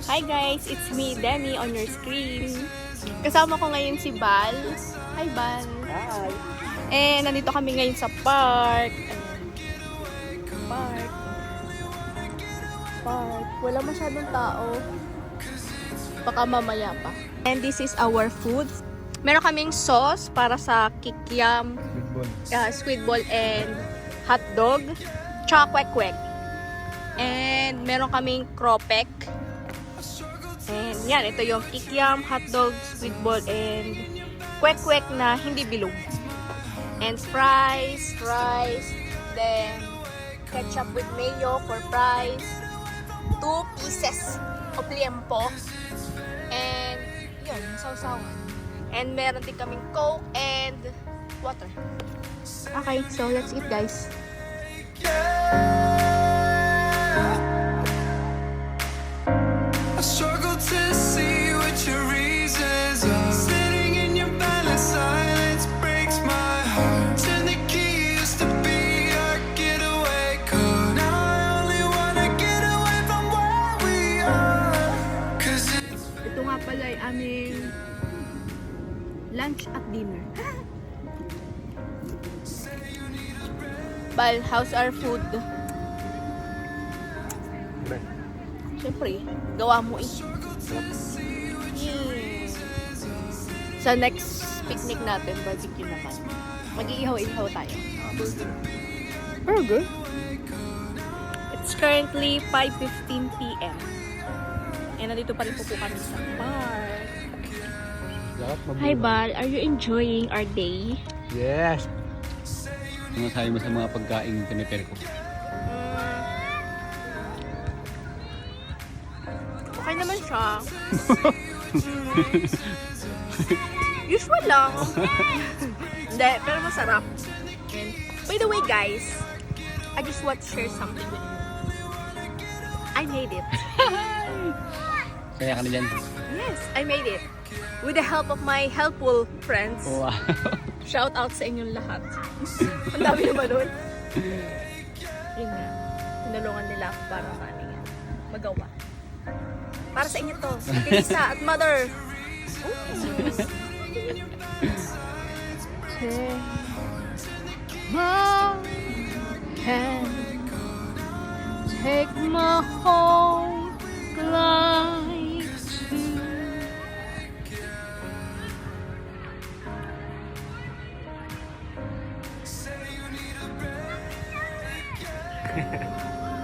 Hi guys, it's me, Demi, on your screen. Kasama ko ngayon si Bal. Hi Bal. Hi. Nandito kami ngayon sa park. Park. Wala masyadong tao. Baka mamaya pa. And this is our food. Meron kaming sauce para sa kikiam, squid ball and hot dog. Tsaka kwek-kwek. And meron kaming kropek. And yan, ito yung kikiam, hotdog, squid ball, and kwek-kwek na hindi bilog. And fries, then ketchup with mayo for fries, 2 pieces of liempo, and yun, sausawan. And meron din kaming coke and water. Okay, so let's eat guys. Struggle to see what your reasons are. Sitting in your balance, silence breaks my heart. Turn the key used to be our getaway car. Now I only wanna get away from where we are. Cause Ito nga pala ay aming lunch at dinner. Bal, how's our food? Siyempre, gawa mo eh. Sa next picnic natin, barbecue naman. Mag-iihaw-ihaw tayo. Burger? It's currently 5:15 p.m. And nandito pa rin po kami sa park. Hi Bal, are you enjoying our day? Yes. Ano masabi mo sa mga pagkain pinipare ko? Okay naman siya. Usual lang. Hindi, pero masarap. And, by the way guys, I just want to share something with you. I made it. Kaya ka na dyan. Yes, I made it. With the help of my helpful friends. Wow. Shout out sa inyong lahat. Ang dami naman nun. Yun nga. Tinulungan nila ako para magawa. Para sa inyo to. Lisa at mother. Take my hand. Take my whole life too.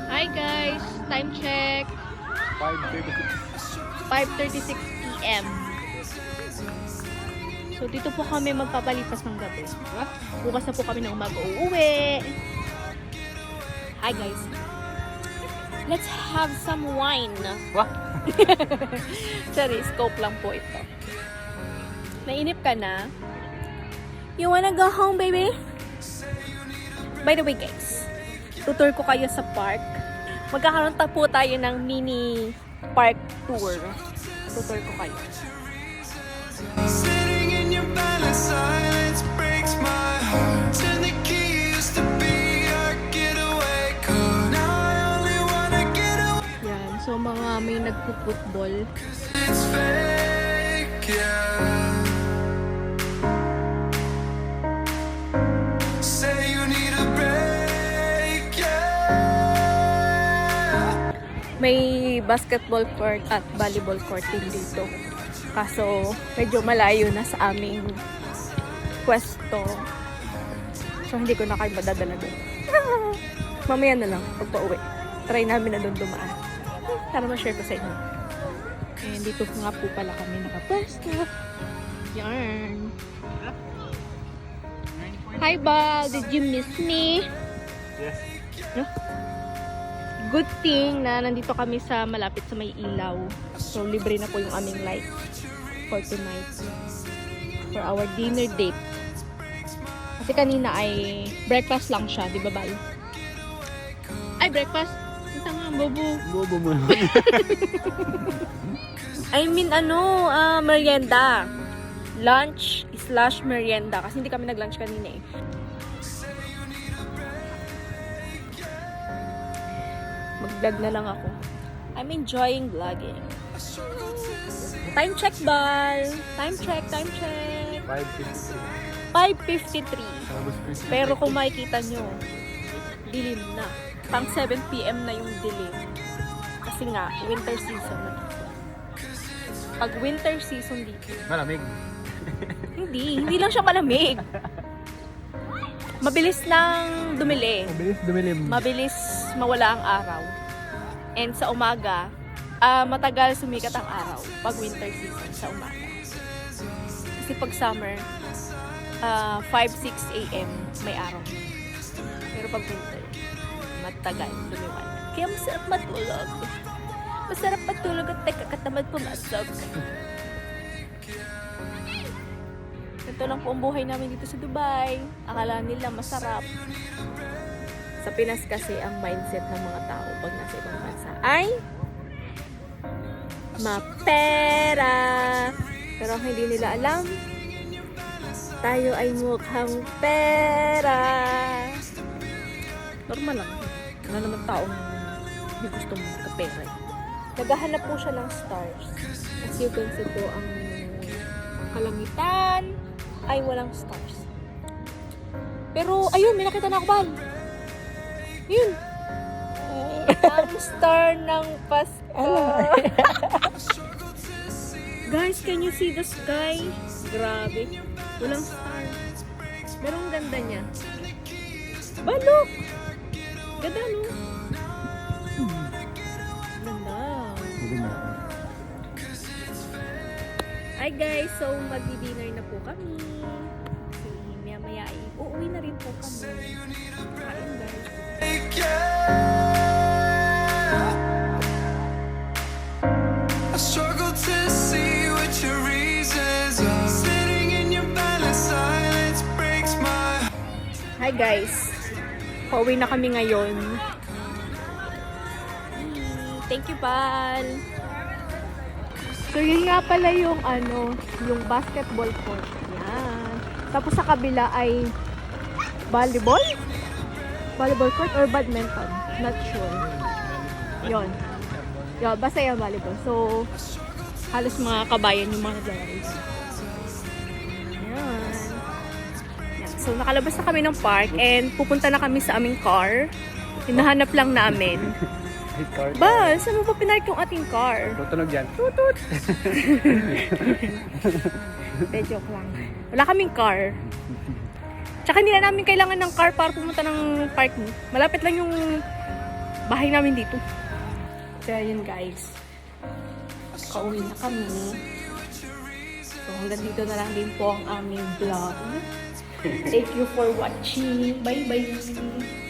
Hi guys, time check. 5:36 p.m. So dito po kami magpapalipas ng gabi. Bukas na po kami ng umaga uuwi. Hi guys. Let's have some wine. What? Sorry, scope lang po ito. Nainip ka na? You wanna go home, baby? By the way guys, tutur ko kayo sa park. Magkakaroon po tayo ng mini park tour. Tutur ko kayo. sitting in your balance, silence breaks my heart. Turn the key used to be our getaway car. Now I only wanna get away. Yan. So, mga may nagpo-football. It's fake, yeah. Say you need a break, yeah. May basketball court at volleyball court din dito. Kaso, medyo malayo na sa aming pwesto. So, hindi ko na kayo madadala doon. Mamaya na lang, pag pauwi. Try namin na doon dumaan. Para ma-share ko sa inyo. And dito nga po pala kami nakapwesto. Yarn. Hi, Bal! Did you miss me? Yes. No? Good thing na nandito kami sa malapit sa may ilaw. So, libre na po yung aming light for tonight. For our dinner date. Kasi kanina ay breakfast lang siya, di ba, Bal? Ay, breakfast? Ito nga, bobo. Bobo mo. I mean, merienda. Lunch/merienda. Kasi hindi kami nag-lunch kanina eh. Mag-vlog na lang ako. I'm enjoying vlogging. Time check, Bal. Time check. 5:53. Pero kung makikita nyo, dilim na. Pang 7 PM na yung dilim. Kasi nga, winter season na dito. Pag winter season dito, Malamig. hindi lang siya malamig. Mabilis nang dumili. Dumilim. Mabilis mawala ang araw. And sa umaga, matagal sumikat ang araw pag winter season sa umaga. Kasi pag summer, 5-6 AM may araw. Pero pag winter, matagal lumiwanag. Kaya masarap matulog. Masarap matulog at nakakatamad pumasok. Ito lang po ang buhay namin dito sa Dubai. Akala nila masarap. Sa Pinas kasi ang mindset ng mga tao pag nasa ibang bansa ay mapera. Pero ang hindi nila alam, tayo ay mukhang pera. Normal lang. Wala naman taong hindi gusto magkapera. Naghahanap po siya ng stars. As you can see po, ang kalangitan ay walang stars. Pero, ayun, may nakita na ako, Bal. Yun. Ang star ng Pasko. Guys, can you see the sky? Grabe. Walang star. Pero ang ganda niya. Balok! Ganda, no? Ganda. Hi guys, so magdi-dinner na po kami. Kasi maya-maya ay uuwi na rin po kami. Kain guys. I struggle to see what your reasons are. Sitting in your balance, silence breaks my heart. Hi guys. Pauwi na kami ngayon. Thank you, Pal. So, yun nga pala yung yung basketball court. Yan. Tapos sa kabila ay volleyball? Volleyball court or badminton? Not sure. Yun. Yun, basta yung volleyball. So, halos mga kabayan yung mga naglaro. Yan. Yan. So, nakalabas na kami ng park and pupunta na kami sa aming car. Hinahanap lang namin. Ba, saan mo ba pinark yung ating car? Tutunog yan. Tutut! Joke lang. Wala kaming car. Tsaka hindi na namin kailangan ng car para pumunta ng park. Malapit lang yung bahay namin dito. So, yun guys. Kauwi na kami. So, hanggang dito na lang din po ang aming vlog. Thank you for watching. Bye-bye!